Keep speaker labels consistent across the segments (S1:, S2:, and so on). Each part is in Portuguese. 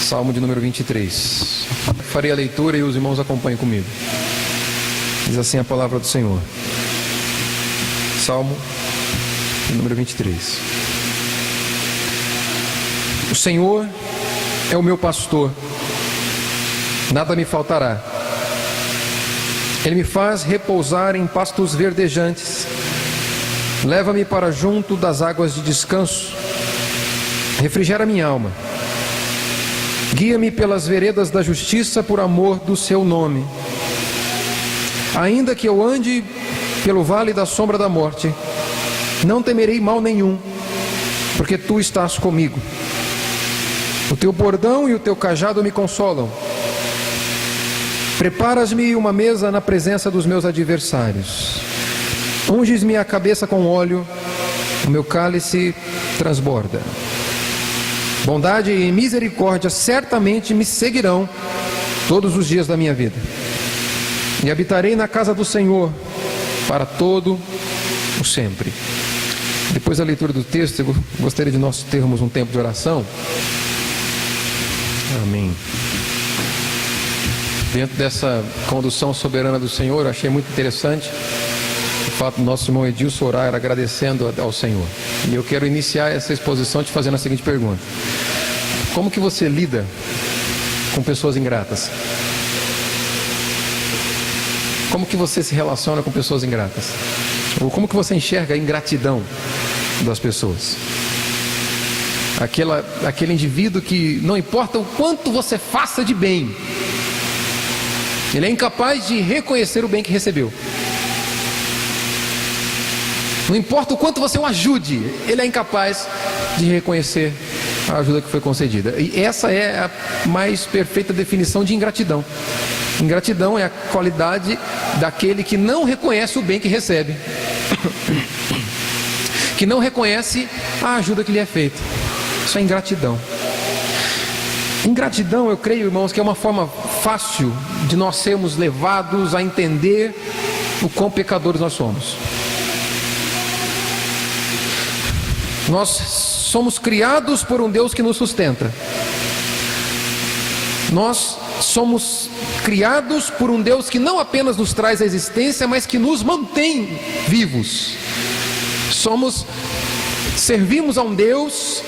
S1: Salmo de número 23. Farei a leitura e os irmãos acompanhem comigo. Diz assim a palavra do Senhor. Salmo de número 23. O Senhor é o meu pastor, nada me faltará. Ele me faz repousar em pastos verdejantes, leva-me para junto das águas de descanso, refrigera minha alma. Guia-me pelas veredas da justiça por amor do seu nome. Ainda que eu ande pelo vale da sombra da morte, não temerei mal nenhum, porque tu estás comigo. O teu bordão e o teu cajado me consolam. Preparas-me uma mesa na presença dos meus adversários. Unges-me a cabeça com óleo, o meu cálice transborda. Bondade e misericórdia certamente me seguirão todos os dias da minha vida. E habitarei na casa do Senhor para todo o sempre. Depois da leitura do texto, eu gostaria de nós termos um tempo de oração. Amém. Dentro dessa condução soberana do Senhor, eu achei muito interessante o fato do nosso irmão Edilson orar agradecendo ao Senhor. E eu quero iniciar essa exposição te fazendo a seguinte pergunta: como que você lida com pessoas ingratas? Como que você se relaciona com pessoas ingratas? Ou como que você enxerga a ingratidão das pessoas? Aquele indivíduo que não importa o quanto você faça de bem, ele é incapaz de reconhecer o bem que recebeu. Não importa o quanto você o ajude, ele é incapaz de reconhecer a ajuda que foi concedida. E essa é a mais perfeita definição de ingratidão. Ingratidão é a qualidade daquele que não reconhece o bem que recebe, que não reconhece a ajuda que lhe é feita. Isso é ingratidão. Ingratidão, eu creio, irmãos, que é uma forma fácil de nós sermos levados a entender o quão pecadores nós somos. Nós somos criados por um Deus que nos sustenta. Nós somos criados por um Deus que não apenas nos traz a existência, mas que nos mantém vivos. Servimos a um Deus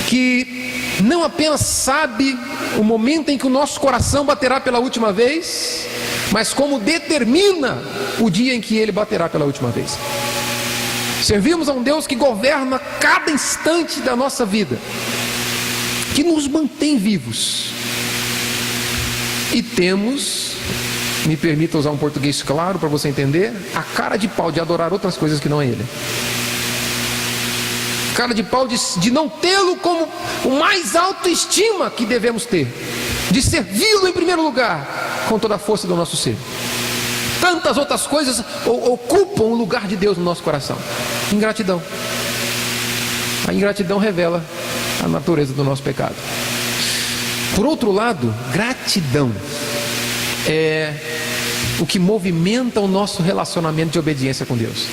S1: que não apenas sabe o momento em que o nosso coração baterá pela última vez, mas como determina o dia em que ele baterá pela última vez. Servimos a um Deus que governa cada instante da nossa vida, que nos mantém vivos. E temos, me permita usar um português claro para você entender, a cara de pau de adorar outras coisas que não é Ele. Cara de pau de não tê-lo como o mais alta estima que devemos ter, de servi-lo em primeiro lugar, com toda a força do nosso ser. Tantas outras coisas ocupam o lugar de Deus no nosso coração. Ingratidão. A ingratidão revela a natureza do nosso pecado. Por outro lado, gratidão é o que movimenta o nosso relacionamento de obediência com Deus.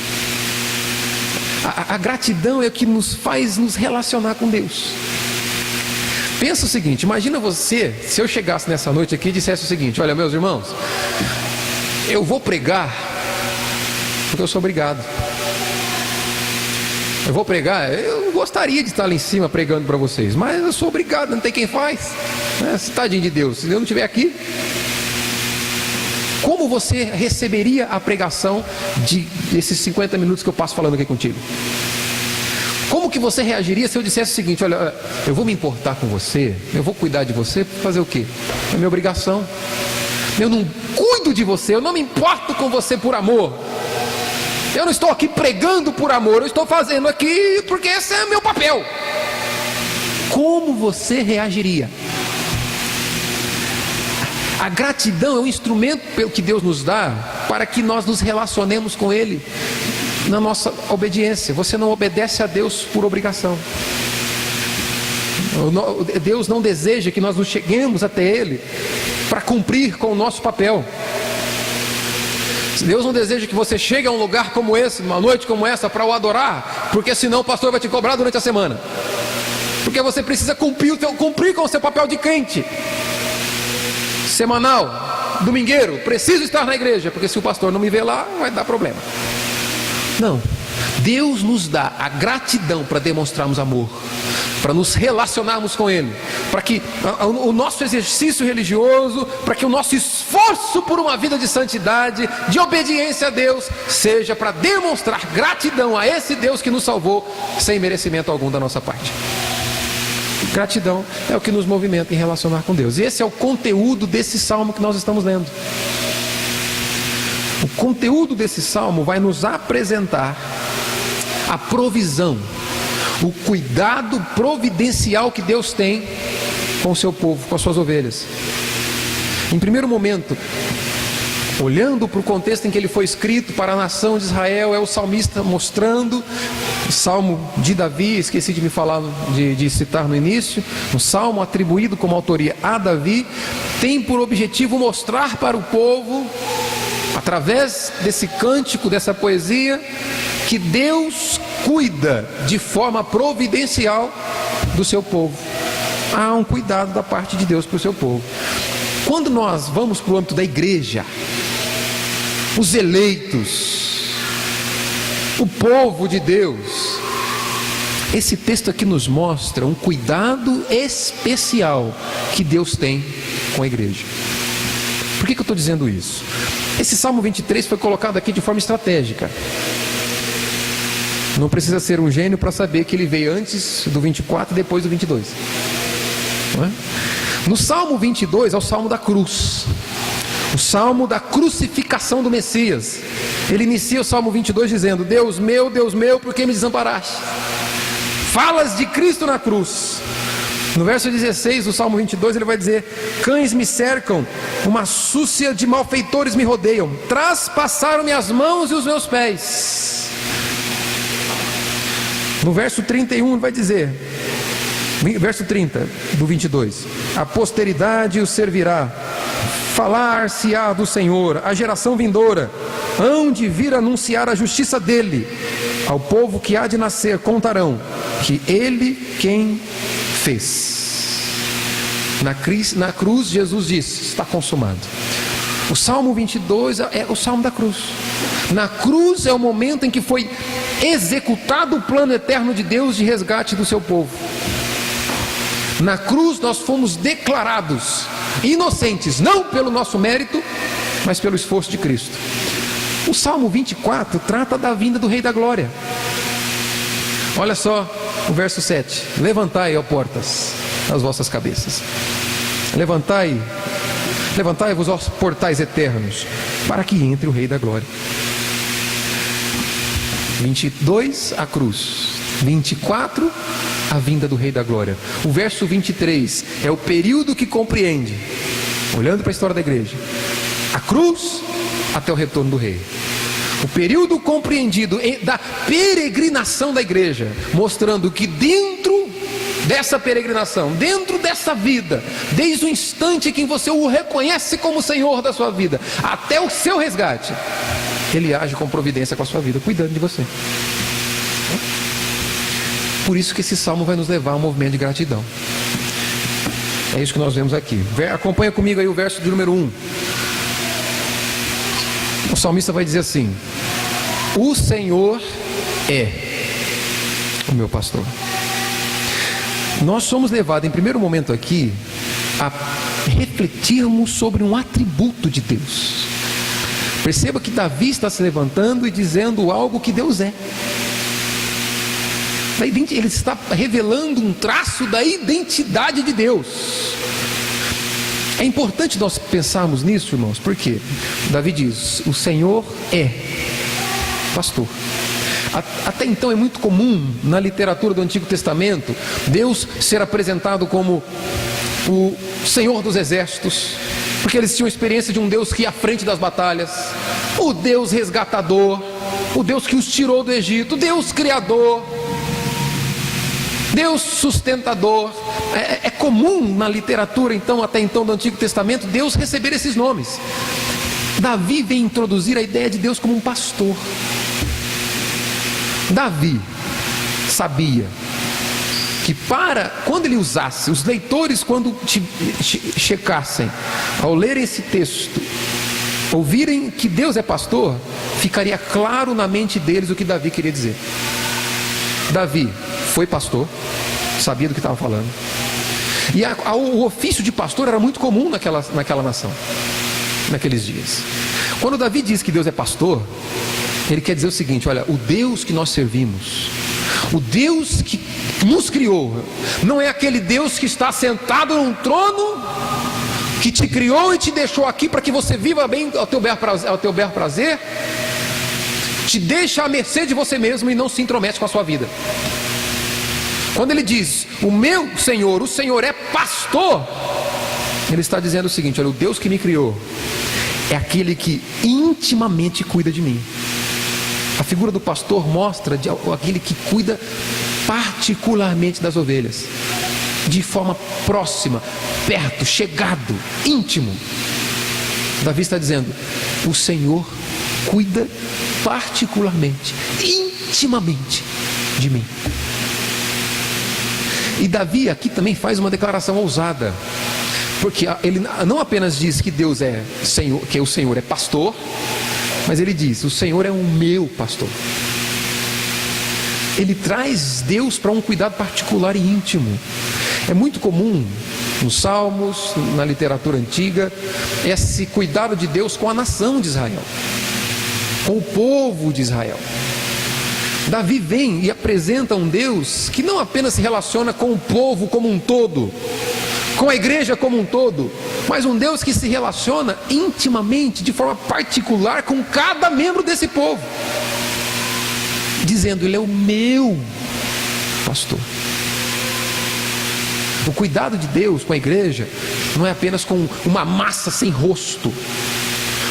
S1: A gratidão é o que nos faz nos relacionar com Deus. Pensa o seguinte: imagina você, se eu chegasse nessa noite aqui e dissesse o seguinte: olha, meus irmãos, eu vou pregar porque eu sou obrigado. Eu vou pregar, eu gostaria de estar lá em cima pregando para vocês, mas eu sou obrigado, não tem quem faz. Tadinho de Deus, se eu não estiver aqui. Como você receberia a pregação desses 50 minutos que eu passo falando aqui contigo? Como que você reagiria se eu dissesse o seguinte: olha, eu vou me importar com você, eu vou cuidar de você, fazer o quê? É minha obrigação. Eu não cuido de você, eu não me importo com você por amor. Eu não estou aqui pregando por amor, eu estou fazendo aqui porque esse é meu papel. Como você reagiria? A gratidão é um instrumento que Deus nos dá para que nós nos relacionemos com Ele na nossa obediência. Você não obedece a Deus por obrigação. Deus não deseja que nós nos cheguemos até Ele para cumprir com o nosso papel. Deus não deseja que você chegue a um lugar como esse, numa noite como essa, para o adorar, porque senão o pastor vai te cobrar durante a semana. porque você precisa cumprir com o seu papel de crente semanal, domingueiro. Preciso estar na igreja, porque se o pastor não me vê lá, vai dar problema. Não, Deus nos dá a gratidão para demonstrarmos amor, para nos relacionarmos com Ele, para que o nosso exercício religioso, para que o nosso esforço por uma vida de santidade, de obediência a Deus, seja para demonstrar gratidão a esse Deus que nos salvou, sem merecimento algum da nossa parte. Gratidão é o que nos movimenta em relacionar com Deus. E esse é o conteúdo desse salmo que nós estamos lendo. O conteúdo desse salmo vai nos apresentar a provisão, o cuidado providencial que Deus tem com o seu povo, com as suas ovelhas. Em primeiro momento, olhando para o contexto em que ele foi escrito para a nação de Israel, é o salmista mostrando, o salmo de Davi, esqueci de me falar, de citar no início, um salmo atribuído como autoria a Davi, tem por objetivo mostrar para o povo, através desse cântico, dessa poesia, que Deus cuida de forma providencial do seu povo. Há um cuidado da parte de Deus para o seu povo. Quando nós vamos para o âmbito da igreja, os eleitos, o povo de Deus, esse texto aqui nos mostra um cuidado especial que Deus tem com a igreja. Por que eu estou dizendo isso? Esse Salmo 23 foi colocado aqui de forma estratégica. Não precisa ser um gênio para saber que ele veio antes do 24 e depois do 22. Não é? No Salmo 22 é o Salmo da cruz, o Salmo da crucificação do Messias. Ele inicia o Salmo 22 dizendo: Deus meu, por que me desamparaste? Falas de Cristo na cruz. No verso 16 do Salmo 22 ele vai dizer: cães me cercam, uma súcia de malfeitores me rodeiam, traspassaram-me as mãos e os meus pés. No verso 31 ele vai dizer, verso 30 do 22: a posteridade o servirá, falar-se-á do Senhor, a geração vindoura hão de vir anunciar a justiça dele, ao povo que há de nascer contarão que ele quem fez. Na cruz Jesus disse: está consumado. O Salmo 22 é o Salmo da cruz. Na cruz é o momento em que foi executado o plano eterno de Deus de resgate do seu povo. Na cruz nós fomos declarados inocentes, não pelo nosso mérito, mas pelo esforço de Cristo. O Salmo 24 trata da vinda do Rei da Glória. Olha só o verso 7: levantai, ó portas, as vossas cabeças, levantai-vos, ó portais eternos, para que entre o Rei da Glória. 22, a cruz. 24, a vinda do Rei da Glória. O verso 23 é o período que compreende, olhando para a história da igreja, a cruz até o retorno do Rei. O período compreendido da peregrinação da igreja, mostrando que dentro dessa peregrinação, dentro dessa vida, desde o instante em que você o reconhece como Senhor da sua vida, até o seu resgate, Ele age com providência com a sua vida, cuidando de você. Por isso que esse salmo vai nos levar a um movimento de gratidão. É isso que nós vemos aqui. Acompanha comigo aí o verso de número 1. O salmista vai dizer assim: o Senhor é o meu pastor. Nós somos levados em primeiro momento aqui a refletirmos sobre um atributo de Deus. Perceba que Davi está se levantando e dizendo algo que Deus é. Ele está revelando um traço da identidade de Deus. É importante nós pensarmos nisso, irmãos, porque Davi diz: o Senhor é pastor. Até então é muito comum na literatura do Antigo Testamento Deus ser apresentado como o Senhor dos exércitos, porque eles tinham experiência de um Deus que ia à frente das batalhas, o Deus resgatador, o Deus que os tirou do Egito, Deus criador, Deus sustentador. É comum na literatura então, até então do Antigo Testamento, Deus receber esses nomes. Davi vem introduzir a ideia de Deus como um pastor. Davi sabia que quando ele usasse, os leitores, quando checassem, ao lerem esse texto, ouvirem que Deus é pastor, ficaria claro na mente deles o que Davi queria dizer. Davi foi pastor, sabia do que estava falando, e o ofício de pastor era muito comum naquela nação, naqueles dias. Quando Davi diz que Deus é pastor, ele quer dizer o seguinte: olha, o Deus que nós servimos, o Deus que nos criou, não é aquele Deus que está sentado num trono, que te criou e te deixou aqui para que você viva bem ao teu bel prazer, te deixa à mercê de você mesmo e não se intromete com a sua vida. Quando ele diz, o meu Senhor, o Senhor é pastor, ele está dizendo o seguinte: olha, o Deus que me criou é aquele que intimamente cuida de mim. A figura do pastor mostra aquele que cuida particularmente das ovelhas, de forma próxima, perto, chegado, íntimo. Davi está dizendo: o Senhor cuida particularmente, intimamente de mim. E Davi aqui também faz uma declaração ousada, porque ele não apenas diz que Deus é Senhor, que o Senhor é pastor, mas ele diz: o Senhor é o meu pastor. Ele traz Deus para um cuidado particular e íntimo. É muito comum nos Salmos, na literatura antiga, esse cuidado de Deus com a nação de Israel, com o povo de Israel. Davi vem e apresenta um Deus que não apenas se relaciona com o povo como um todo, com a igreja como um todo, mas um Deus que se relaciona intimamente, de forma particular, com cada membro desse povo, dizendo: ele é o meu pastor. O cuidado de Deus com a igreja não é apenas com uma massa sem rosto,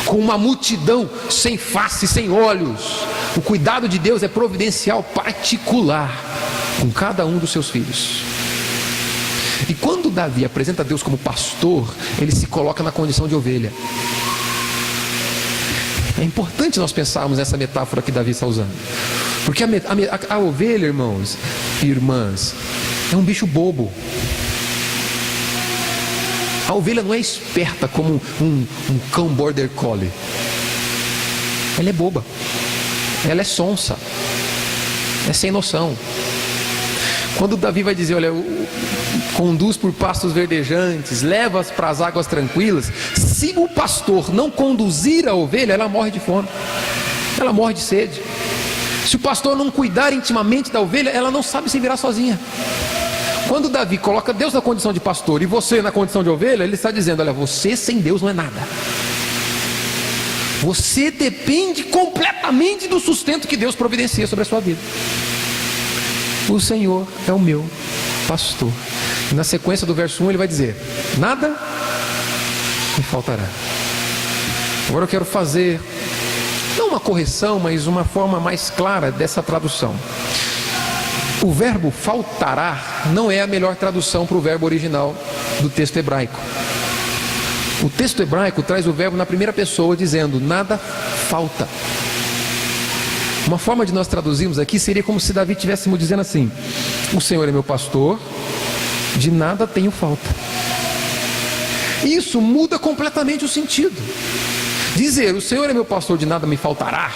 S1: com uma multidão sem face, sem olhos. O cuidado de Deus é providencial, particular, com cada um dos seus filhos. E quando Davi apresenta Deus como pastor, ele se coloca na condição de ovelha. É importante nós pensarmos nessa metáfora que Davi está usando, porque a ovelha, irmãos e irmãs, é um bicho bobo. A ovelha não é esperta como um cão border collie. Ela é boba, ela é sonsa, é sem noção. Quando Davi vai dizer: olha, conduz por pastos verdejantes, leva-as para as águas tranquilas, se o pastor não conduzir a ovelha, ela morre de fome, ela morre de sede. Se o pastor não cuidar intimamente da ovelha, ela não sabe se virar sozinha. Quando Davi coloca Deus na condição de pastor e você na condição de ovelha, ele está dizendo: olha, você sem Deus não é nada. Você depende completamente do sustento que Deus providencia sobre a sua vida. O Senhor é o meu pastor. E na sequência do verso 1 ele vai dizer: nada me faltará. Agora eu quero fazer, não uma correção, mas uma forma mais clara dessa tradução. O verbo faltará não é a melhor tradução para o verbo original do texto hebraico. O texto hebraico traz o verbo na primeira pessoa, dizendo: nada falta. Uma forma de nós traduzirmos aqui seria como se Davi estivéssemos dizendo assim: o Senhor é meu pastor, de nada tenho falta. Isso muda completamente o sentido. Dizer: o Senhor é meu pastor, de nada me faltará,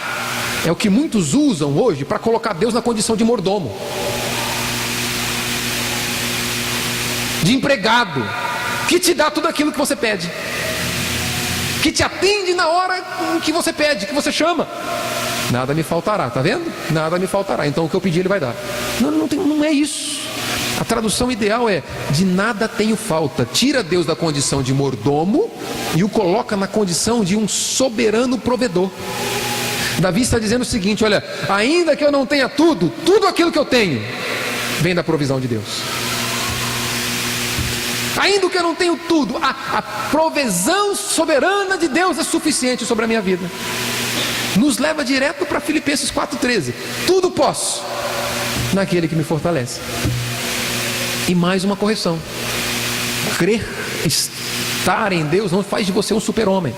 S1: é o que muitos usam hoje para colocar Deus na condição de mordomo, de empregado, que te dá tudo aquilo que você pede, que te atende na hora que você pede, que você chama. Nada me faltará, tá vendo? Nada me faltará, então o que eu pedir ele vai dar. Não é isso. A tradução ideal é: de nada tenho falta. Tira Deus da condição de mordomo e o coloca na condição de um soberano provedor. Davi está dizendo o seguinte: olha, ainda que eu não tenha tudo aquilo que eu tenho vem da provisão de Deus. Ainda que eu não tenho tudo, a provisão soberana de Deus é suficiente sobre a minha vida. Nos leva direto para Filipenses 4,13. Tudo posso naquele que me fortalece. E mais uma correção: crer, estar em Deus não faz de você um super-homem.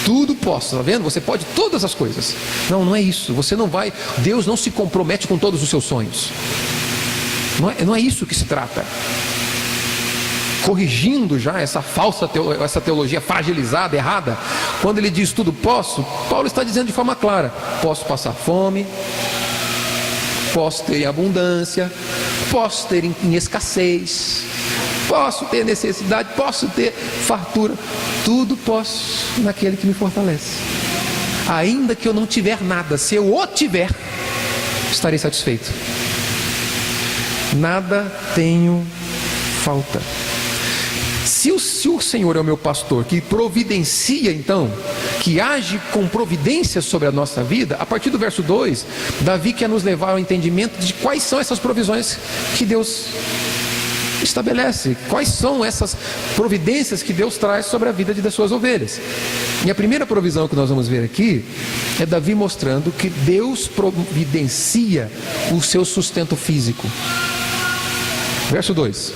S1: Tudo posso, tá vendo? Você pode todas as coisas. Não é isso. Você não vai, Deus não se compromete com todos os seus sonhos. Não é isso que se trata. Corrigindo já essa teologia fragilizada, errada, quando ele diz tudo posso, Paulo está dizendo de forma clara: posso passar fome, posso ter em abundância, posso ter em escassez, posso ter necessidade, posso ter fartura, tudo posso naquele que me fortalece. Ainda que eu não tiver nada, se eu o tiver, estarei satisfeito. Nada tenho falta. Se o Senhor é o meu pastor, que providencia então, que age com providência sobre a nossa vida, a partir do verso 2, Davi quer nos levar ao entendimento de quais são essas provisões que Deus estabelece, quais são essas providências que Deus traz sobre a vida das suas ovelhas. E a primeira provisão que nós vamos ver aqui é Davi mostrando que Deus providencia o seu sustento físico. Verso 2: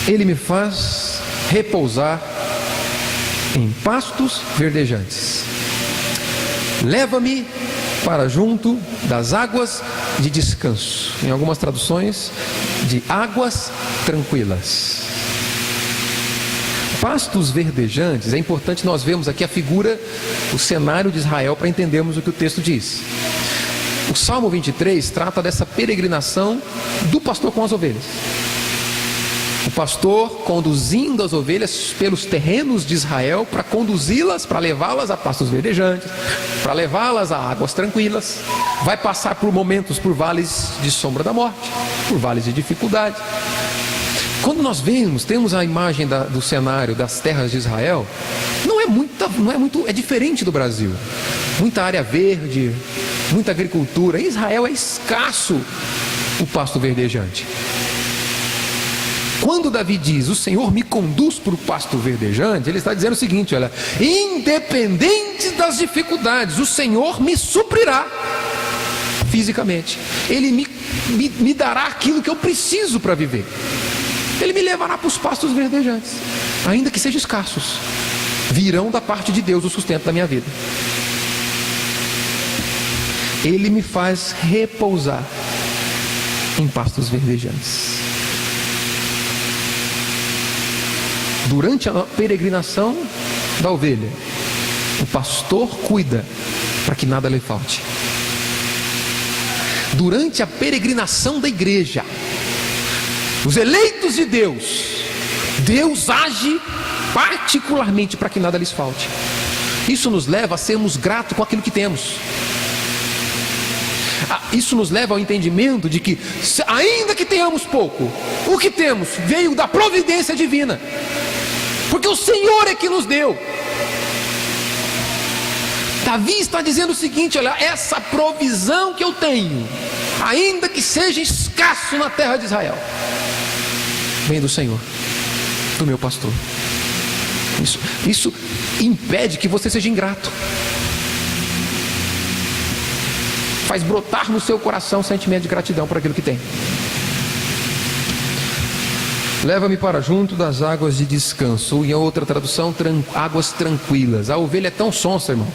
S1: Ele me faz repousar em pastos verdejantes, leva-me para junto das águas de descanso. Em algumas traduções, de águas tranquilas. Pastos verdejantes, é importante nós vermos aqui a figura, o cenário de Israel, para entendermos o que o texto diz. O Salmo 23 trata dessa peregrinação do pastor com as ovelhas. O pastor conduzindo as ovelhas pelos terrenos de Israel para conduzi-las, para levá-las a pastos verdejantes, para levá-las a águas tranquilas. Vai passar por momentos, por vales de sombra da morte, por vales de dificuldade. Quando nós temos a imagem do cenário das terras de Israel, é diferente do Brasil. Muita área verde, muita agricultura. Em Israel é escasso o pasto verdejante. Quando Davi diz, o Senhor me conduz para o pasto verdejante, ele está dizendo o seguinte, olha: independente das dificuldades, o Senhor me suprirá fisicamente. Ele me dará aquilo que eu preciso para viver. Ele me levará para os pastos verdejantes, ainda que sejam escassos. Virão da parte de Deus o sustento da minha vida. Ele me faz repousar em pastos verdejantes. Durante a peregrinação da ovelha, o pastor cuida para que nada lhe falte. Durante a peregrinação da igreja, os eleitos de Deus, Deus age particularmente para que nada lhes falte. Isso nos leva a sermos gratos com aquilo que temos. Isso nos leva ao entendimento de que, ainda que tenhamos pouco, o que temos veio da providência divina, porque o Senhor é que nos deu. Davi está dizendo o seguinte: olha, essa provisão que eu tenho, ainda que seja escasso na terra de Israel, vem do Senhor, do meu pastor. Isso impede que você seja ingrato. Faz brotar no seu coração um sentimento de gratidão por aquilo que tem. Leva-me para junto das águas de descanso. Em outra tradução, águas tranquilas. A ovelha é tão sonsa, irmão,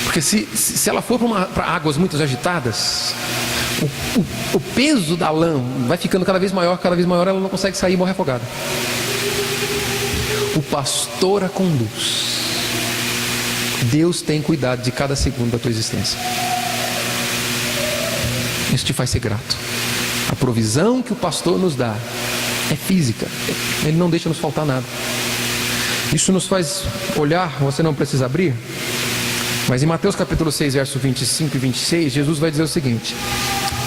S1: porque se ela for para águas muito agitadas, o peso da lã vai ficando cada vez maior, ela não consegue sair e morre afogada. O pastor a conduz. Deus tem cuidado de cada segundo da tua existência. Isso te faz ser grato. A provisão que o pastor nos dá é física. Ele não deixa nos faltar nada. Isso nos faz olhar, você não precisa abrir, mas em Mateus capítulo 6, verso 25 e 26, Jesus vai dizer o seguinte: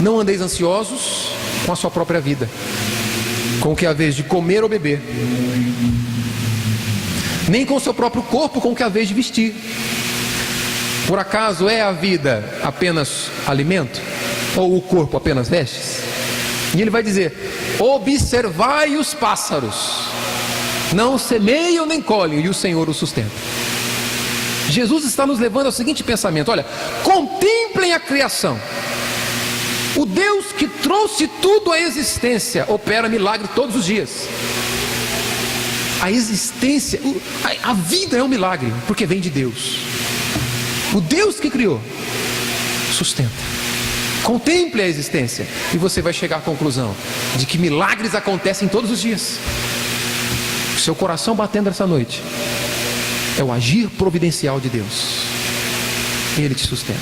S1: não andeis ansiosos com a sua própria vida, com o que é a vez de comer ou beber, nem com o seu próprio corpo, com o que é a vez de vestir. Por acaso é a vida apenas alimento? Ou o corpo apenas vestes? E ele vai dizer: observai os pássaros, não semeiam nem colhem, e o Senhor os sustenta. Jesus está nos levando ao seguinte pensamento: olha, contemplem a criação. O Deus que trouxe tudo à existência opera milagre todos os dias. A existência, a vida é um milagre, porque vem de Deus. O Deus que criou sustenta. Contemple a existência e você vai chegar à conclusão de que milagres acontecem todos os dias. O seu coração batendo essa noite é o agir providencial de Deus. Ele te sustenta.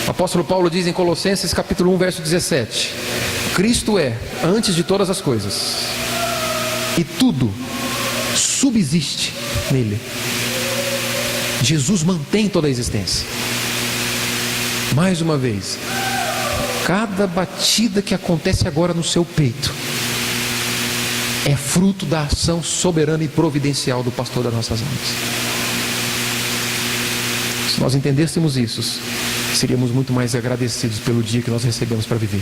S1: O apóstolo Paulo diz em Colossenses capítulo 1, verso 17: Cristo é antes de todas as coisas, e tudo subsiste nele. Jesus mantém toda a existência. Mais uma vez, cada batida que acontece agora no seu peito é fruto da ação soberana e providencial do pastor das nossas almas. Se nós entendêssemos isso, seríamos muito mais agradecidos pelo dia que nós recebemos para viver.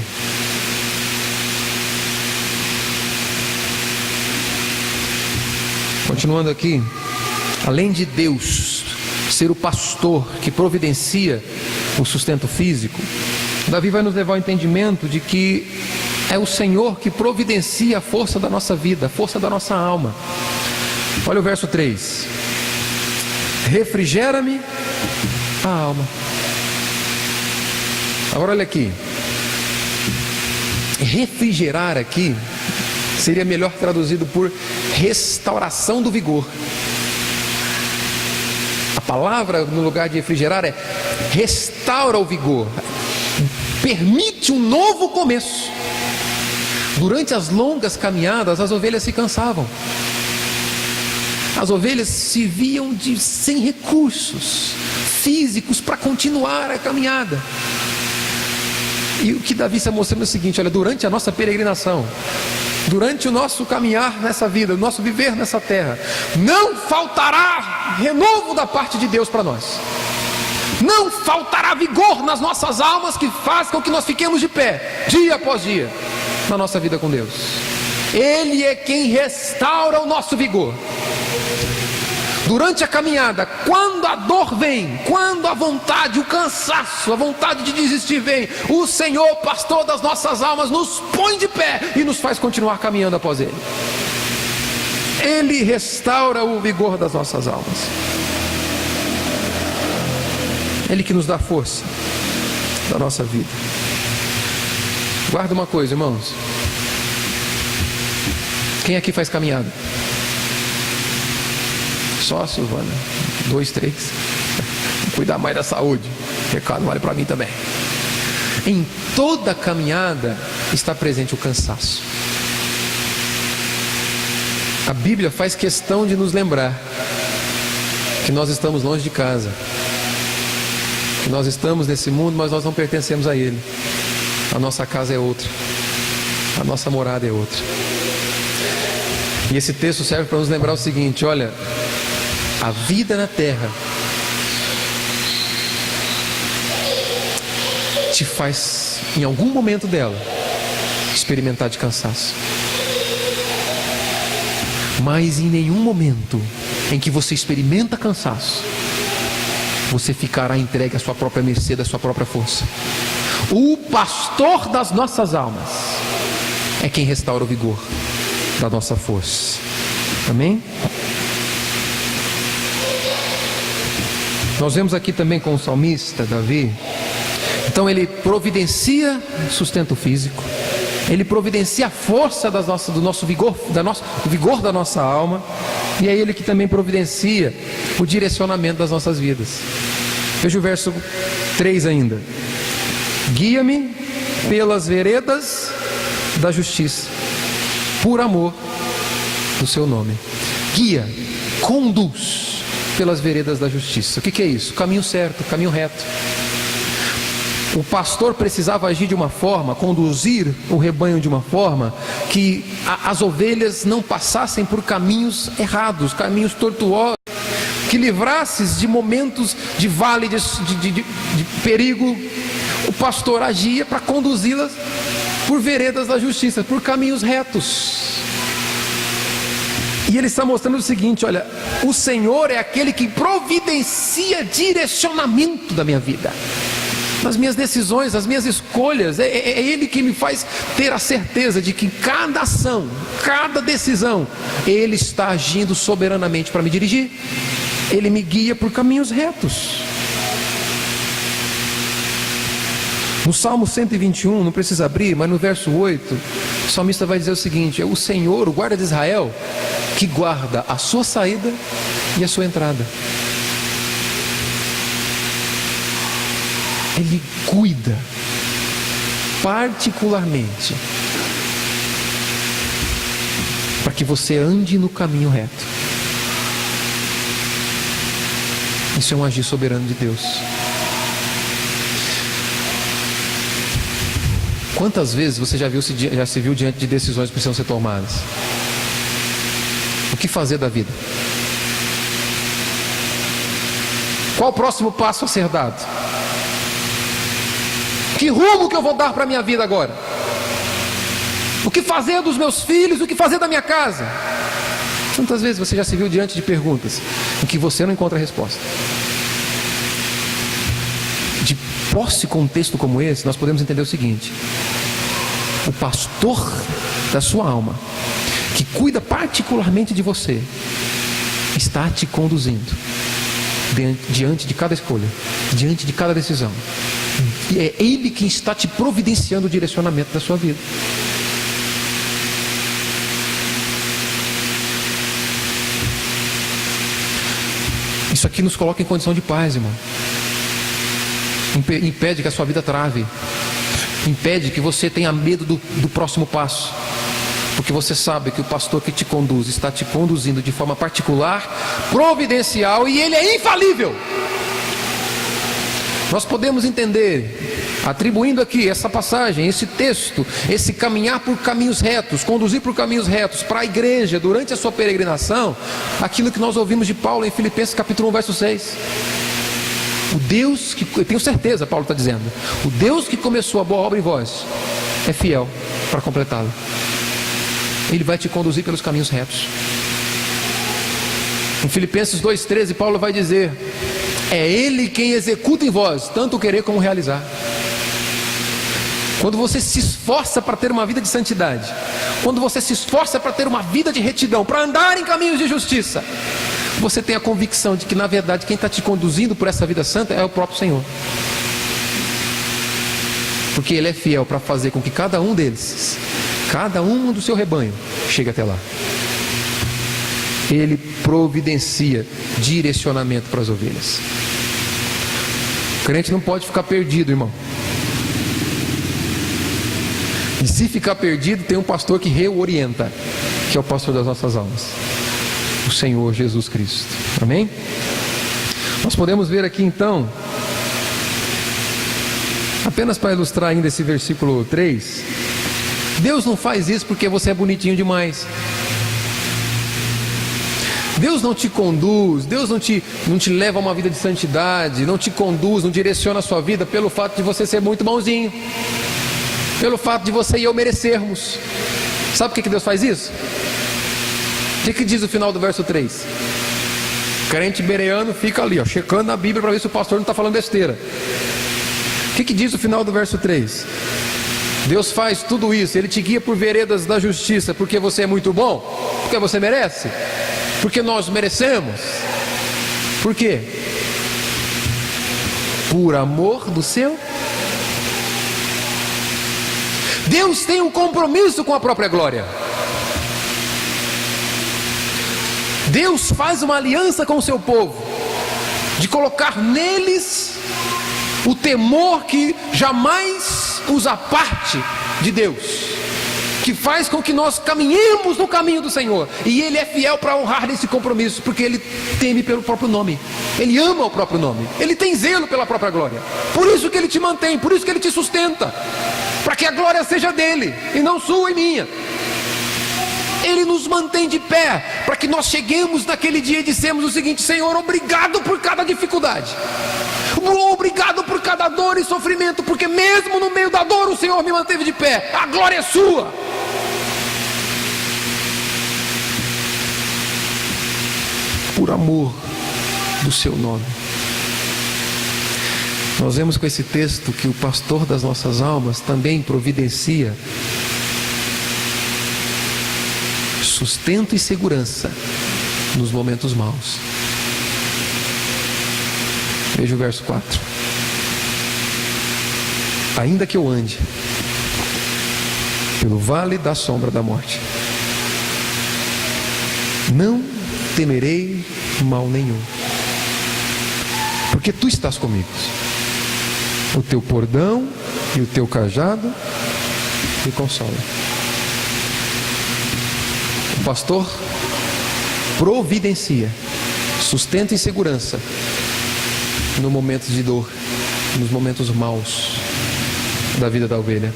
S1: Continuando aqui, além de Deus ser o pastor que providencia o sustento físico, Davi vai nos levar ao entendimento de que é o Senhor que providencia a força da nossa vida, a força da nossa alma. Olha o verso 3: refrigera-me a alma. Agora olha aqui, refrigerar aqui seria melhor traduzido por restauração do vigor. A palavra no lugar de refrigerar é restaura o vigor, permite um novo começo. Durante as longas caminhadas, as ovelhas se cansavam. As ovelhas se viam sem recursos físicos para continuar a caminhada. E o que Davi está mostrando é o seguinte: olha, durante a nossa peregrinação, durante o nosso caminhar nessa vida, o nosso viver nessa terra, não faltará renovo da parte de Deus para nós. Não faltará vigor nas nossas almas que faz com que nós fiquemos de pé, dia após dia, na nossa vida com Deus. Ele é quem restaura o nosso vigor. Durante a caminhada, quando a dor vem, quando a vontade, o cansaço, a vontade de desistir vem, o Senhor, pastor das nossas almas, nos põe de pé e nos faz continuar caminhando após Ele. Ele restaura o vigor das nossas almas. Ele que nos dá força da nossa vida. Guarda uma coisa, irmãos. Quem aqui faz caminhada? Só a Silvana. 2, 3. Cuidar mais da saúde. Recado vale para mim também. Em toda caminhada está presente o cansaço. A Bíblia faz questão de nos lembrar que nós estamos longe de casa, que nós estamos nesse mundo, mas nós não pertencemos a ele. A nossa casa é outra, a nossa morada é outra. E esse texto serve para nos lembrar o seguinte: olha, a vida na terra te faz, em algum momento dela, experimentar de cansaço. Mas em nenhum momento em que você experimenta cansaço, você ficará entregue à sua própria mercê, da sua própria força. O pastor das nossas almas é quem restaura o vigor da nossa força. Amém? Nós vemos aqui também com o salmista Davi. Então ele providencia sustento físico, ele providencia a força do nosso vigor, o vigor da nossa alma, e é ele que também providencia o direcionamento das nossas vidas. Veja o verso 3 ainda: guia-me pelas veredas da justiça, por amor do seu nome. Guia, conduz pelas veredas da justiça. O que é isso? Caminho certo, caminho reto. O pastor precisava agir de uma forma, conduzir o rebanho de uma forma que as ovelhas não passassem por caminhos errados, caminhos tortuosos, que livrasse de momentos de vale, de perigo. O pastor agia para conduzi-las por veredas da justiça, por caminhos retos. E ele está mostrando o seguinte: olha, o Senhor é aquele que providencia direcionamento da minha vida, nas minhas decisões, nas minhas escolhas. É Ele que me faz ter a certeza de que cada ação, cada decisão, Ele está agindo soberanamente para me dirigir. Ele me guia por caminhos retos. No Salmo 121, não precisa abrir, mas no verso 8, o salmista vai dizer o seguinte: é o Senhor, o guarda de Israel, que guarda a sua saída e a sua entrada. Ele cuida particularmente para que você ande no caminho reto. Isso é um agir soberano de Deus. Quantas vezes você já se viu diante de decisões que precisam ser tomadas? O que fazer da vida? Qual o próximo passo a ser dado? Que rumo que eu vou dar para a minha vida agora? O que fazer dos meus filhos? O que fazer da minha casa? Quantas vezes você já se viu diante de perguntas em que você não encontra resposta? De posse com um texto como esse, nós podemos entender o seguinte: o pastor da sua alma, que cuida particularmente de você, está te conduzindo diante de cada escolha, diante de cada decisão. E é Ele quem está te providenciando o direcionamento da sua vida. Isso aqui nos coloca em condição de paz, irmão. Impede que a sua vida trave. Impede que você tenha medo do próximo passo. Porque você sabe que o pastor que te conduz está te conduzindo de forma particular, providencial, e ele é infalível. Nós podemos entender, atribuindo aqui essa passagem, esse texto, esse caminhar por caminhos retos, conduzir por caminhos retos para a igreja durante a sua peregrinação, aquilo que nós ouvimos de Paulo em Filipenses capítulo 1, verso 6. O Deus que, eu tenho certeza, Paulo está dizendo, o Deus que começou a boa obra em vós é fiel para completá-la. Ele vai te conduzir pelos caminhos retos. Em Filipenses 2,13, Paulo vai dizer: é Ele quem executa em vós tanto o querer como o realizar. Quando você se esforça para ter uma vida de santidade, quando você se esforça para ter uma vida de retidão, para andar em caminhos de justiça, você tem a convicção de que na verdade quem está te conduzindo por essa vida santa é o próprio Senhor. Porque Ele é fiel para fazer com que cada um deles, cada um do seu rebanho, chegue até lá. Ele providencia direcionamento para as ovelhas. O crente não pode ficar perdido, irmão. E se ficar perdido, tem um pastor que reorienta, que é o pastor das nossas almas, o Senhor Jesus Cristo. Amém? Nós podemos ver aqui então, apenas para ilustrar ainda esse versículo 3, Deus não faz isso porque você é bonitinho demais. Deus não te conduz, Deus não te leva a uma vida de santidade, não te conduz, não direciona a sua vida pelo fato de você ser muito bonzinho, pelo fato de você e eu merecermos. Sabe por que Deus faz isso? O que diz o final do verso 3? O crente bereano fica ali, ó, checando na Bíblia para ver se o pastor não está falando besteira. O que diz o final do verso 3? Deus faz tudo isso, Ele te guia por veredas da justiça, porque você é muito bom, porque você merece, porque nós merecemos. Por quê? Por amor do seu. Deus tem um compromisso com a própria glória. Deus faz uma aliança com o seu povo, de colocar neles o temor que jamais os aparte de Deus, que faz com que nós caminhemos no caminho do Senhor. E Ele é fiel para honrar esse compromisso, porque Ele teme pelo próprio nome, Ele ama o próprio nome, Ele tem zelo pela própria glória. Por isso que Ele te mantém, por isso que Ele te sustenta, para que a glória seja dEle e não sua e minha. Ele nos mantém de pé, para que nós cheguemos naquele dia e dissemos o seguinte: Senhor, obrigado por cada dificuldade, obrigado por cada dor e sofrimento, porque mesmo no meio da dor o Senhor me manteve de pé. A glória é sua. Por amor do seu nome. Nós vemos com esse texto que o pastor das nossas almas também providencia sustento e segurança nos momentos maus. Veja o verso 4. ainda que eu ande pelo vale da sombra da morte, não temerei mal nenhum, porque tu estás comigo. O teu bordão e o teu cajado me consolam. O pastor providencia sustento e segurança no momento de dor, nos momentos maus da vida da ovelha.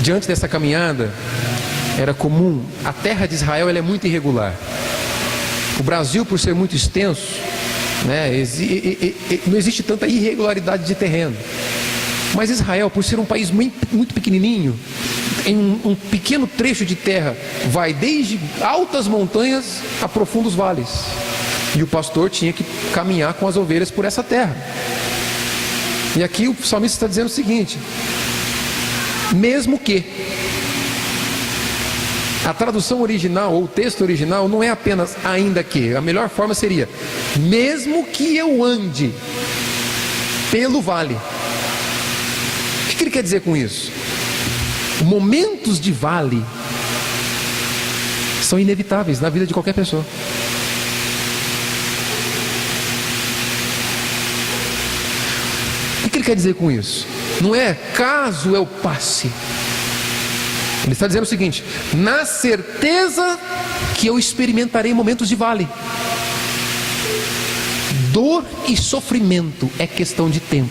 S1: Diante dessa caminhada, era comum, a terra de Israel ela é muito irregular. O Brasil, por ser muito extenso, né, não existe tanta irregularidade de terreno. Mas Israel, por ser um país muito pequenininho, em um pequeno trecho de terra, vai desde altas montanhas a profundos vales. E o pastor tinha que caminhar com as ovelhas por essa terra. E aqui o salmista está dizendo o seguinte: mesmo que. A tradução original, ou o texto original, não é apenas ainda que. A melhor forma seria: mesmo que eu ande pelo vale. O que ele quer dizer com isso? Momentos de vale são inevitáveis na vida de qualquer pessoa. O que ele quer dizer com isso? Não é caso eu passe. Ele está dizendo o seguinte: na certeza que eu experimentarei momentos de vale. Dor e sofrimento é questão de tempo.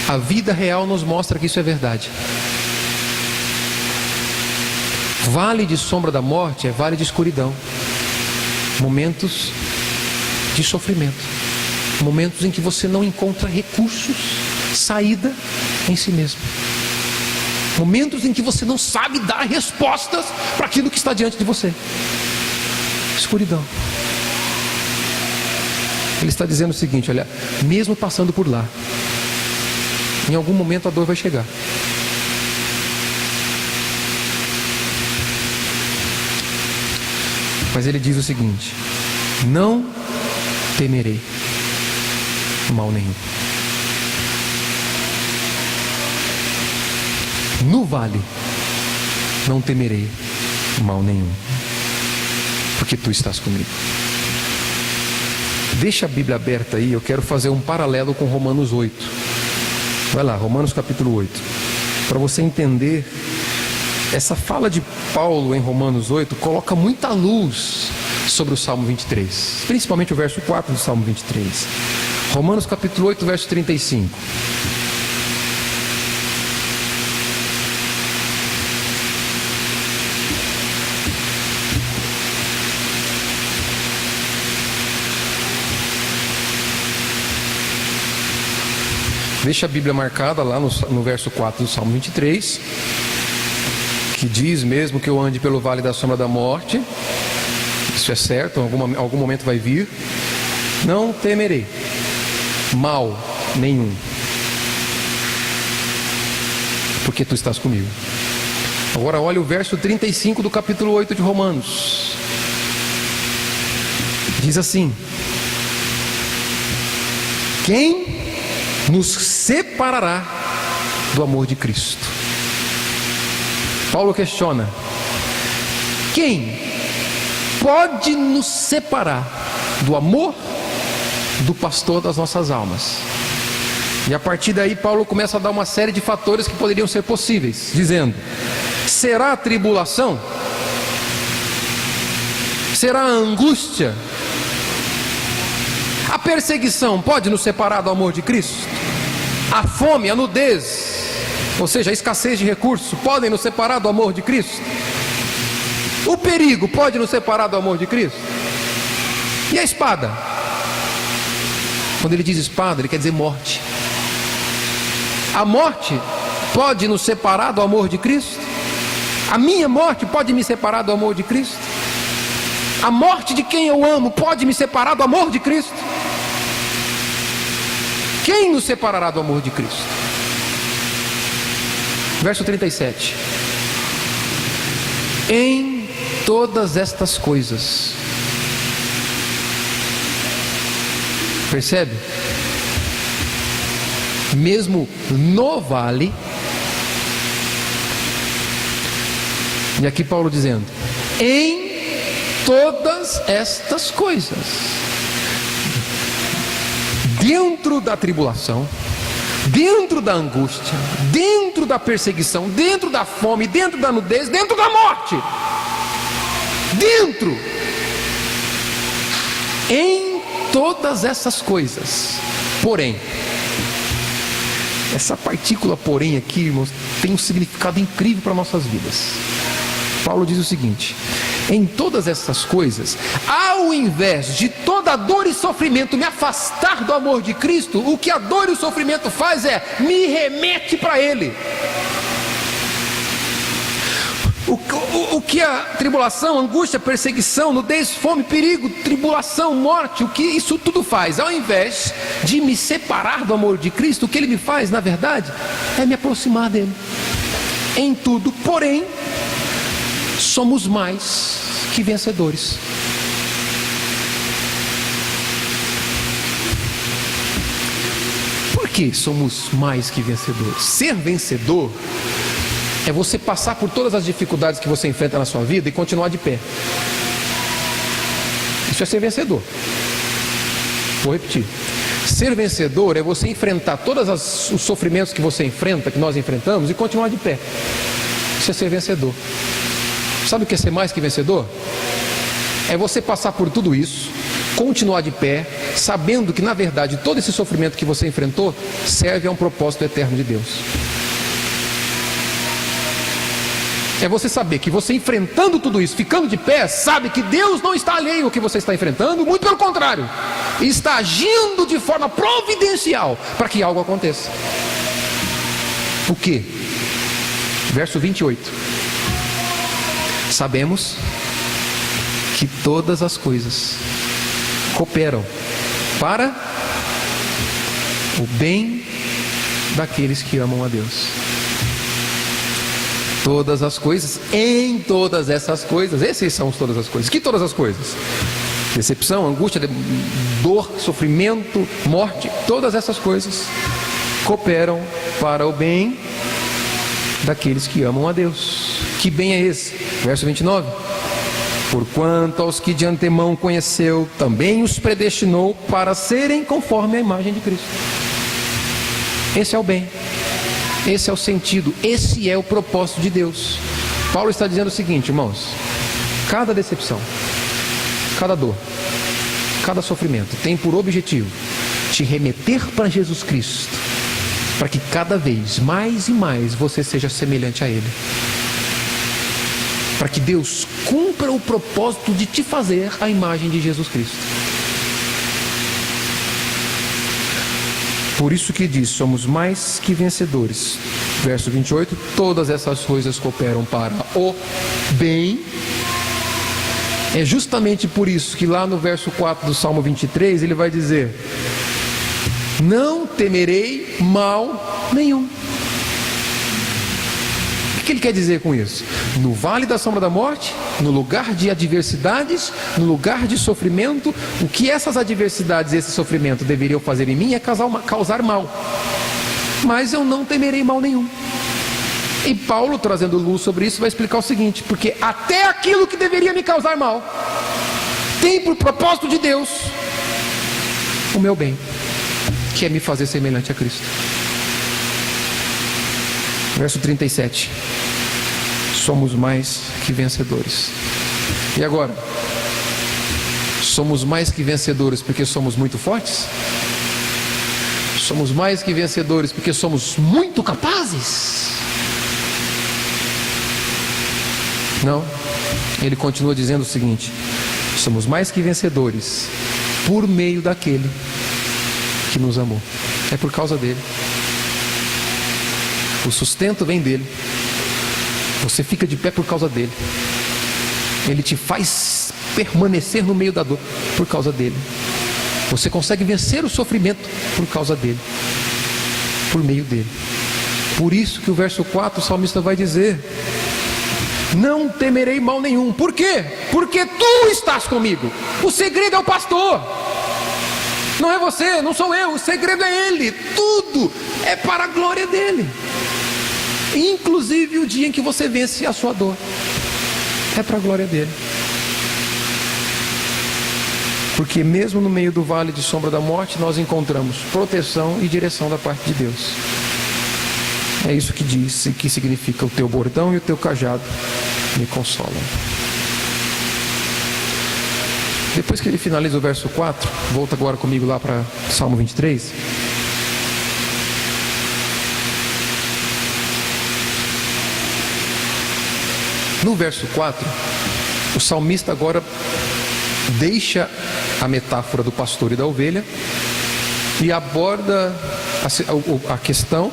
S1: A vida real nos mostra que isso é verdade. Vale de sombra da morte é vale de escuridão. Momentos de sofrimento. Momentos em que você não encontra recursos, saída em si mesmo. Momentos em que você não sabe dar respostas para aquilo que está diante de você. Escuridão. Ele está dizendo o seguinte: olha, mesmo passando por lá, em algum momento a dor vai chegar. Mas ele diz o seguinte: não temerei mal nenhum. No vale não temerei mal nenhum, porque tu estás comigo. Deixa a Bíblia aberta aí, eu quero fazer um paralelo com Romanos 8. Vai lá, Romanos capítulo 8. Para você entender, essa fala de Paulo em Romanos 8 coloca muita luz sobre o Salmo 23, principalmente o verso 4 do Salmo 23. Romanos capítulo 8, verso 35. Deixa a Bíblia marcada lá no verso 4 do Salmo 23, que diz: mesmo que eu ande pelo vale da sombra da morte, isso é certo, algum momento vai vir, não temerei mal nenhum, porque tu estás comigo. Agora olha o verso 35 do capítulo 8 de Romanos. Diz assim: quem nos separará do amor de Cristo? Paulo questiona: quem pode nos separar do amor do pastor das nossas almas? E a partir daí Paulo começa a dar uma série de fatores que poderiam ser possíveis, dizendo: será a tribulação? Será a angústia? A perseguição pode nos separar do amor de Cristo? A fome, a nudez, ou seja, a escassez de recursos, podem nos separar do amor de Cristo? O perigo pode nos separar do amor de Cristo? E a espada? Quando ele diz espada, ele quer dizer morte. A morte pode nos separar do amor de Cristo? A minha morte pode me separar do amor de Cristo? A morte de quem eu amo pode me separar do amor de Cristo? Quem nos separará do amor de Cristo? Verso 37. Em todas estas coisas Percebe? Mesmo no vale. E aqui Paulo dizendo: em todas estas coisas, dentro da tribulação, dentro da angústia, dentro da perseguição, dentro da fome, dentro da nudez, dentro da morte, dentro, em todas essas coisas, porém, essa partícula porém aqui, irmãos, tem um significado incrível para nossas vidas. Paulo diz o seguinte: em todas essas coisas, ao invés de toda dor e sofrimento me afastar do amor de Cristo, o que a dor e o sofrimento faz é me remete para Ele. O que a tribulação, angústia, perseguição, nudez, fome, perigo, tribulação, morte, o que isso tudo faz? Ao invés de me separar do amor de Cristo, o que Ele me faz, na verdade, é me aproximar dEle. Em tudo, porém, somos mais que vencedores. Por que somos mais que vencedores? Ser vencedor é você passar por todas as dificuldades que você enfrenta na sua vida e continuar de pé. Isso é ser vencedor. Vou repetir: ser vencedor é você enfrentar todos os sofrimentos que você enfrenta, que nós enfrentamos, e continuar de pé. Isso é ser vencedor. Sabe o que é ser mais que vencedor? É você passar por tudo isso, continuar de pé, sabendo que na verdade todo esse sofrimento que você enfrentou serve a um propósito eterno de Deus. É você saber que você enfrentando tudo isso, ficando de pé, sabe que Deus não está alheio ao que você está enfrentando, muito pelo contrário, está agindo de forma providencial para que algo aconteça. O que? Verso 28. Sabemos que todas as coisas cooperam para o bem daqueles que amam a Deus. Todas as coisas, em todas essas coisas, esses são todas as coisas. Que todas as coisas? Decepção, angústia, dor, sofrimento, morte, todas essas coisas cooperam para o bem daqueles que amam a Deus. Que bem é esse? Verso 29. Porquanto aos que de antemão conheceu, também os predestinou para serem conforme a imagem de Cristo. Esse é o bem. Esse é o sentido, esse é o propósito de Deus. Paulo está dizendo o seguinte, irmãos: cada decepção, cada dor, cada sofrimento tem por objetivo te remeter para Jesus Cristo, para que cada vez mais e mais você seja semelhante a Ele, para que Deus cumpra o propósito de te fazer a imagem de Jesus Cristo. Por isso que diz: somos mais que vencedores. Verso 28, todas essas coisas cooperam para o bem. É justamente por isso que lá no verso 4 do Salmo 23, ele vai dizer: não temerei mal nenhum. O que ele quer dizer com isso? No vale da sombra da morte, no lugar de adversidades, no lugar de sofrimento, o que essas adversidades e esse sofrimento deveriam fazer em mim é causar mal. Mas eu não temerei mal nenhum. E Paulo, trazendo luz sobre isso, vai explicar o seguinte: porque até aquilo que deveria me causar mal tem por propósito de Deus o meu bem, que é me fazer semelhante a Cristo. Verso 37. Somos mais que vencedores. E agora? Somos mais que vencedores porque somos muito fortes? Somos mais que vencedores porque somos muito capazes? Não. Ele continua dizendo o seguinte: somos mais que vencedores por meio daquele que nos amou. É por causa dele. O sustento vem dele. Você fica de pé por causa dele. Ele te faz permanecer no meio da dor por causa dele. Você consegue vencer o sofrimento por causa dele, por meio dele. Por isso que o verso 4 o salmista vai dizer: não temerei mal nenhum. Por quê? Porque tu estás comigo. O segredo é o pastor. Não é você, não sou eu, o segredo é Ele. Tudo é para a glória dEle. Inclusive o dia em que você vence a sua dor, é para a glória dEle. Porque mesmo no meio do vale de sombra da morte, nós encontramos proteção e direção da parte de Deus. É isso que diz, que significa: o teu bordão e o teu cajado me consolam. Depois que ele finaliza o verso 4, volta agora comigo lá para Salmo 23. No verso 4, o salmista agora deixa a metáfora do pastor e da ovelha e aborda a questão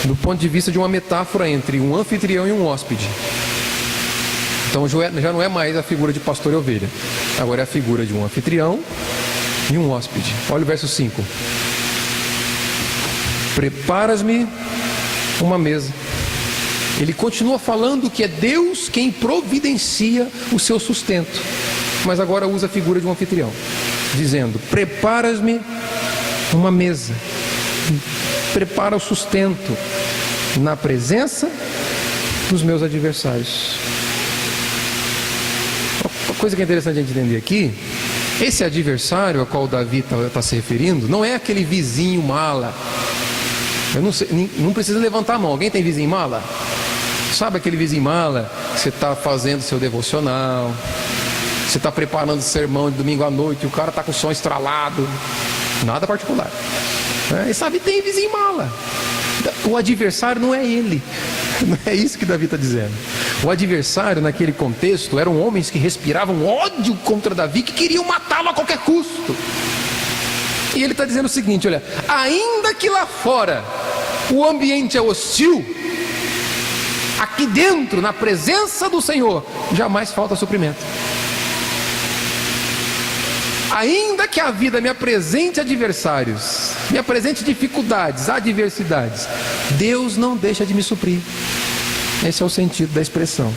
S1: do ponto de vista de uma metáfora entre um anfitrião e um hóspede. Então já não é mais a figura de pastor e ovelha, agora é a figura de um anfitrião e um hóspede. Olha o verso 5: preparas-me uma mesa. Ele continua falando que é Deus quem providencia o seu sustento, mas agora usa a figura de um anfitrião, dizendo: preparas-me uma mesa, prepara o sustento na presença dos meus adversários. Uma coisa que é interessante a gente entender aqui: esse adversário a qual Davi está se referindo não é aquele vizinho mala. Eu não sei, não precisa levantar a mão. Alguém tem vizinho mala? Sabe aquele vizinho mala que você está fazendo seu devocional, você está preparando o sermão de domingo à noite e o cara está com o som estralado? Nada particular. E sabe, tem vizinho mala. O adversário não é ele. Não é isso que Davi está dizendo. O adversário naquele contexto eram homens que respiravam ódio contra Davi, que queriam matá-lo a qualquer custo. E ele está dizendo o seguinte: olha, ainda que lá fora o ambiente é hostil, aqui dentro, na presença do Senhor, jamais falta suprimento. Ainda que a vida me apresente adversários, me apresente dificuldades, adversidades, Deus não deixa de me suprir. Esse é o sentido da expressão: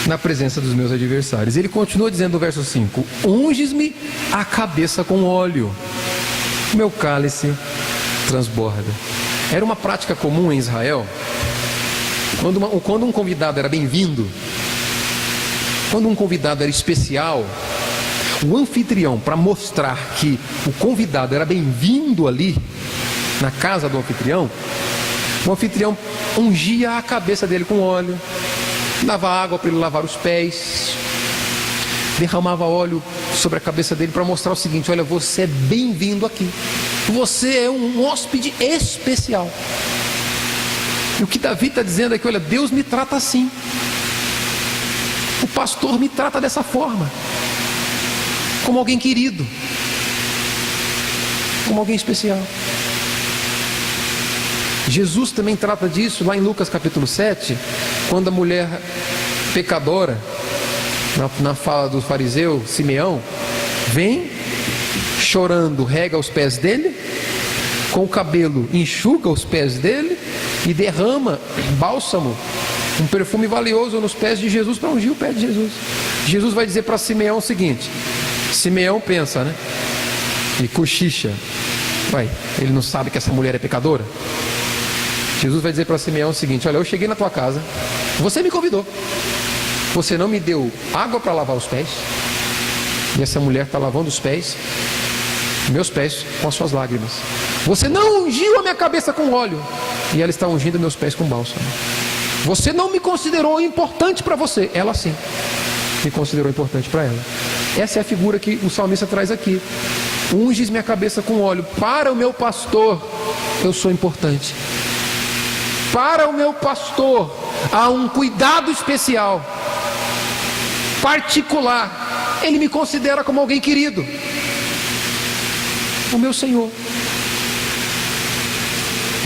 S1: na presença dos meus adversários. Ele continua dizendo no verso 5: unges-me a cabeça com óleo, meu cálice transborda. Era uma prática comum em Israel, quando um convidado era bem-vindo, quando um convidado era especial, o anfitrião, para mostrar que o convidado era bem-vindo ali na casa do anfitrião, o anfitrião ungia a cabeça dele com óleo, dava água para ele lavar os pés, derramava óleo sobre a cabeça dele para mostrar o seguinte: olha, você é bem-vindo aqui, você é um hóspede especial. E o que Davi está dizendo é que, olha, Deus me trata assim, o pastor me trata dessa forma, como alguém querido, como alguém especial. Jesus também trata disso lá em Lucas capítulo 7, quando a mulher pecadora, na fala do fariseu Simeão, vem chorando, rega os pés dele, com o cabelo enxuga os pés dele e derrama bálsamo, um perfume valioso nos pés de Jesus, para ungir o pé de Jesus. Jesus vai dizer para Simeão o seguinte: Simeão pensa, né? E cochicha: vai, ele não sabe que essa mulher é pecadora? Jesus vai dizer para Simeão o seguinte: olha, eu cheguei na tua casa, você me convidou, você não me deu água para lavar os pés, e essa mulher está lavando os pés, meus pés, com as suas lágrimas. Você não ungiu a minha cabeça com óleo, e ela está ungindo meus pés com bálsamo. Você não me considerou importante para você, ela sim me considerou importante para ela. Essa é a figura que o salmista traz aqui: unges minha cabeça com óleo. Para o meu pastor eu sou importante, para o meu pastor há um cuidado especial, particular. Ele me considera como alguém querido, o meu Senhor.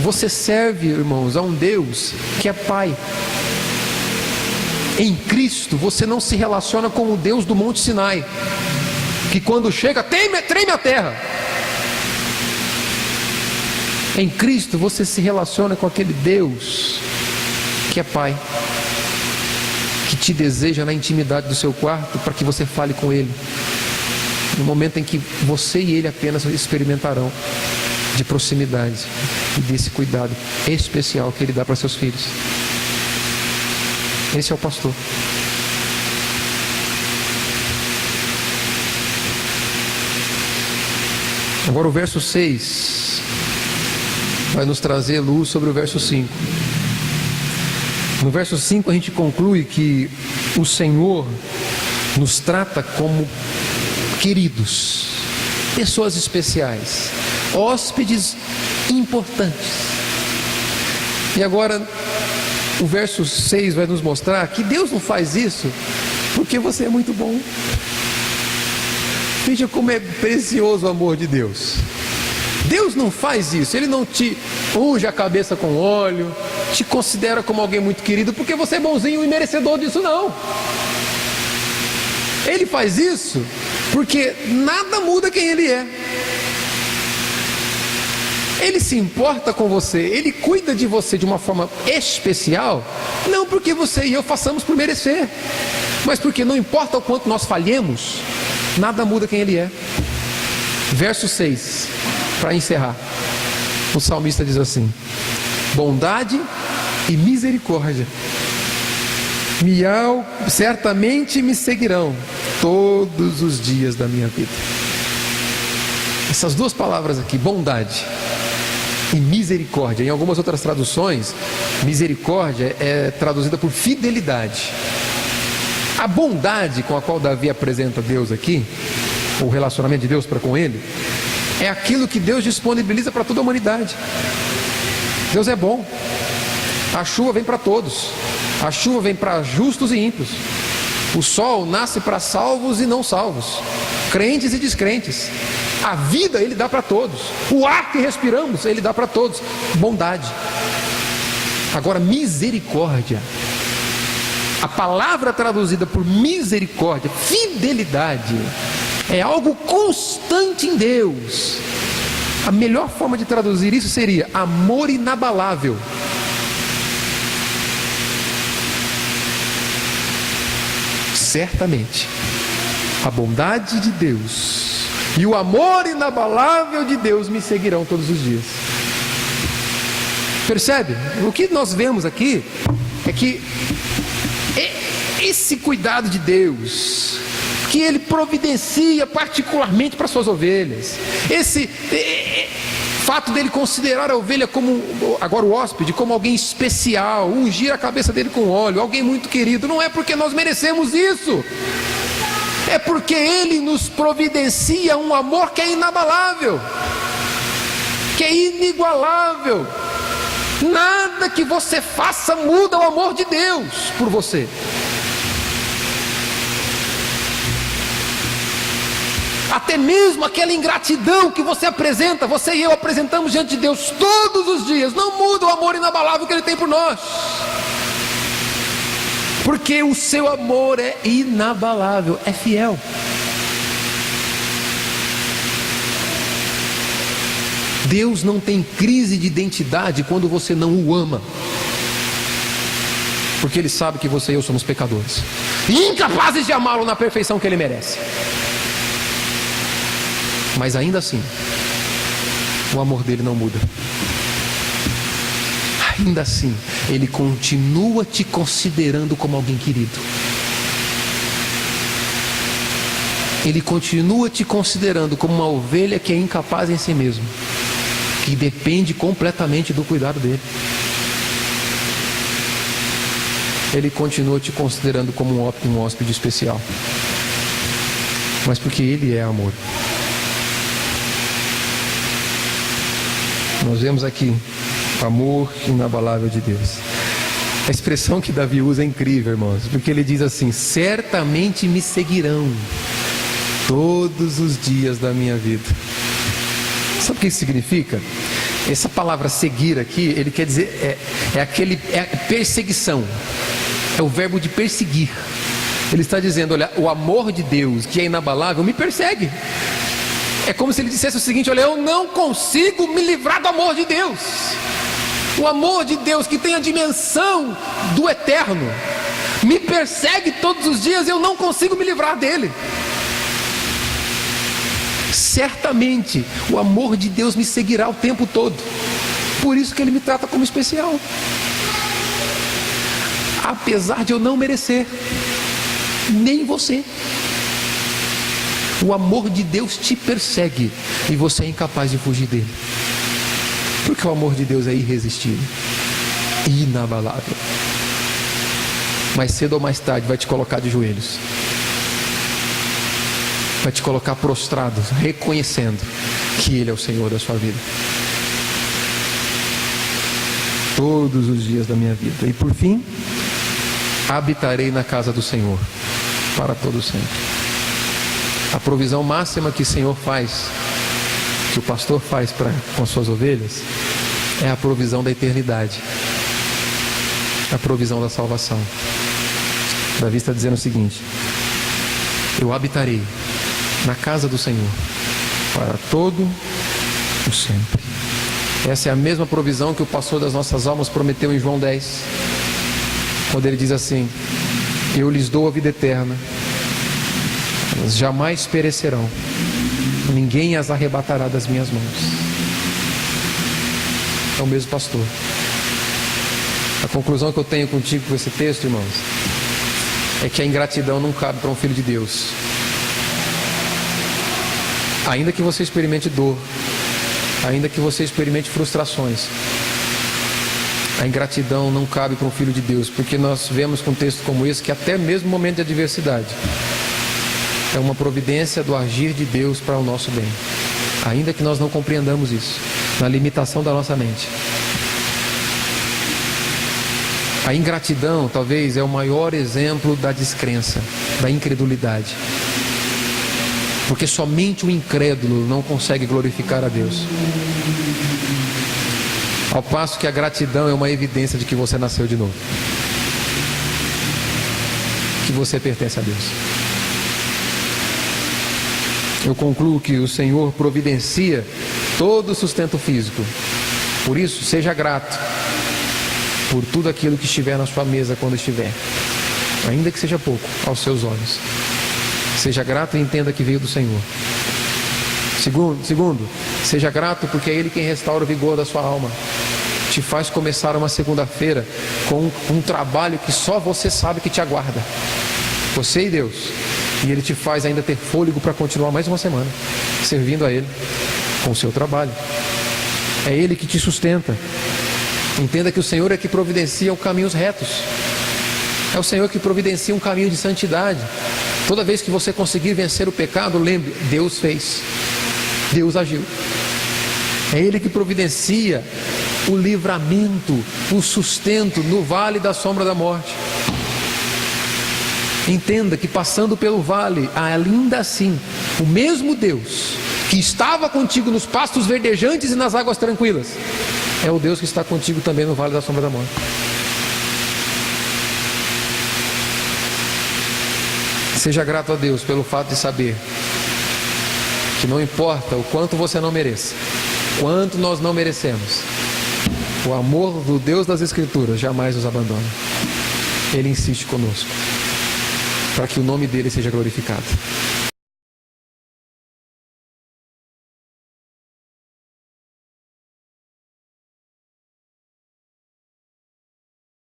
S1: Você serve, irmãos, a um Deus que é Pai. Em Cristo você não se relaciona com o Deus do Monte Sinai, que quando chega treme a terra. Em Cristo você se relaciona com aquele Deus que é Pai, que te deseja na intimidade do seu quarto para que você fale com Ele, no momento em que você e ele apenas experimentarão de proximidade e desse cuidado especial que ele dá para seus filhos. Esse é o pastor. Agora o verso 6 vai nos trazer luz sobre o verso 5. No verso 5 a gente conclui que o Senhor nos trata como queridos, pessoas especiais, hóspedes importantes. E agora o verso 6 vai nos mostrar que Deus não faz isso porque você é muito bom. Veja como é precioso o amor de Deus. Deus não faz isso, Ele não te unge a cabeça com óleo, te considera como alguém muito querido porque você é bonzinho e merecedor disso, não. Ele faz isso porque nada muda quem Ele é. Ele se importa com você, Ele cuida de você de uma forma especial, não porque você e eu façamos por merecer, mas porque não importa o quanto nós falhemos, nada muda quem Ele é. Verso 6, para encerrar, o salmista diz assim: bondade e misericórdia certamente me seguirão todos os dias da minha vida. Essas duas palavras aqui, bondade e misericórdia, em algumas outras traduções, misericórdia é traduzida por fidelidade. A bondade com a qual Davi apresenta Deus aqui, o relacionamento de Deus para com ele, é aquilo que Deus disponibiliza para toda a humanidade. Deus é bom. A chuva vem para todos. A chuva vem para justos e ímpios. O sol nasce para salvos e não salvos, crentes e descrentes. A vida Ele dá para todos. O ar que respiramos Ele dá para todos. Bondade. Agora, misericórdia, a palavra traduzida por misericórdia, fidelidade, é algo constante em Deus. A melhor forma de traduzir isso seria amor inabalável. Certamente a bondade de Deus e o amor inabalável de Deus me seguirão todos os dias. Percebe? O que nós vemos aqui é que esse cuidado de Deus, que Ele providencia particularmente para suas ovelhas, esse fato dele considerar a ovelha como, agora o hóspede, como alguém especial, ungir a cabeça dele com óleo, alguém muito querido, não é porque nós merecemos isso, é porque Ele nos providencia um amor que é inabalável, que é inigualável. Nada que você faça muda o amor de Deus por você. Até mesmo aquela ingratidão que você apresenta, você e eu apresentamos diante de Deus todos os dias, não muda o amor inabalável que Ele tem por nós, porque o seu amor é inabalável, é fiel. Deus não tem crise de identidade quando você não o ama, porque Ele sabe que você e eu somos pecadores, incapazes de amá-lo na perfeição que Ele merece. Mas ainda assim, o amor dele não muda. Ainda assim, Ele continua te considerando como alguém querido. Ele continua te considerando como uma ovelha que é incapaz em si mesmo, que depende completamente do cuidado dele. Ele continua te considerando como um hóspede especial, mas porque Ele é amor. Nós vemos aqui o amor inabalável de Deus. A expressão que Davi usa é incrível, irmãos, porque ele diz assim: certamente me seguirão todos os dias da minha vida. Sabe o que isso significa? Essa palavra seguir aqui, ele quer dizer, é perseguição, é o verbo de perseguir. Ele está dizendo: olha, o amor de Deus, que é inabalável, me persegue. É como se ele dissesse o seguinte: olha, eu não consigo me livrar do amor de Deus. O amor de Deus, que tem a dimensão do eterno, me persegue todos os dias e eu não consigo me livrar dele. certamente o amor de Deus me seguirá o tempo todo. Por isso que Ele me trata como especial. Apesar de eu não merecer, nem você. O amor de Deus te persegue e você é incapaz de fugir dele. Porque o amor de Deus é irresistível, inabalável. Mais cedo ou mais tarde vai te colocar de joelhos. Vai te colocar prostrado, reconhecendo que Ele é o Senhor da sua vida. Todos os dias da minha vida. E por fim, habitarei na casa do Senhor para todo sempre. A provisão máxima que o Senhor faz, que o pastor faz com as suas ovelhas, é a provisão da eternidade, a provisão da salvação. Davi está dizendo o seguinte: eu habitarei na casa do Senhor para todo o sempre. Essa é a mesma provisão que o pastor das nossas almas prometeu em João 10, quando ele diz assim: eu lhes dou a vida eterna, elas jamais perecerão, ninguém as arrebatará das minhas mãos. É o mesmo pastor. A conclusão que eu tenho contigo com esse texto, irmãos, é que a ingratidão não cabe para um filho de Deus. Ainda que você experimente dor, ainda que você experimente frustrações, a ingratidão não cabe para um filho de Deus, porque nós vemos com um texto como esse que até mesmo no momento de adversidade é uma providência do agir de Deus para o nosso bem, ainda que nós não compreendamos isso, na limitação da nossa mente. A ingratidão talvez é o maior exemplo da descrença, da incredulidade, porque somente o incrédulo não consegue glorificar a Deus, ao passo que a gratidão é uma evidência de que você nasceu de novo, que você pertence a Deus. Eu concluo que o Senhor providencia todo o sustento físico. Por isso, seja grato por tudo aquilo que estiver na sua mesa quando estiver, ainda que seja pouco aos seus olhos. Seja grato e entenda que veio do Senhor. Segundo, seja grato porque é Ele quem restaura o vigor da sua alma, te faz começar uma segunda-feira com um trabalho que só você sabe que te aguarda, você e Deus. E Ele te faz ainda ter fôlego para continuar mais uma semana servindo a Ele com o seu trabalho. É Ele que te sustenta. Entenda que o Senhor é que providencia caminhos retos. É o Senhor que providencia um caminho de santidade. Toda vez que você conseguir vencer o pecado, lembre, Deus fez, Deus agiu. É Ele que providencia o livramento, o sustento no vale da sombra da morte. Entenda que passando pelo vale, ainda assim, o mesmo Deus que estava contigo nos pastos verdejantes e nas águas tranquilas, é o Deus que está contigo também no vale da sombra da morte. Seja grato a Deus pelo fato de saber que não importa o quanto você não mereça, quanto nós não merecemos, o amor do Deus das Escrituras jamais nos abandona. Ele insiste conosco para que o nome dele seja glorificado.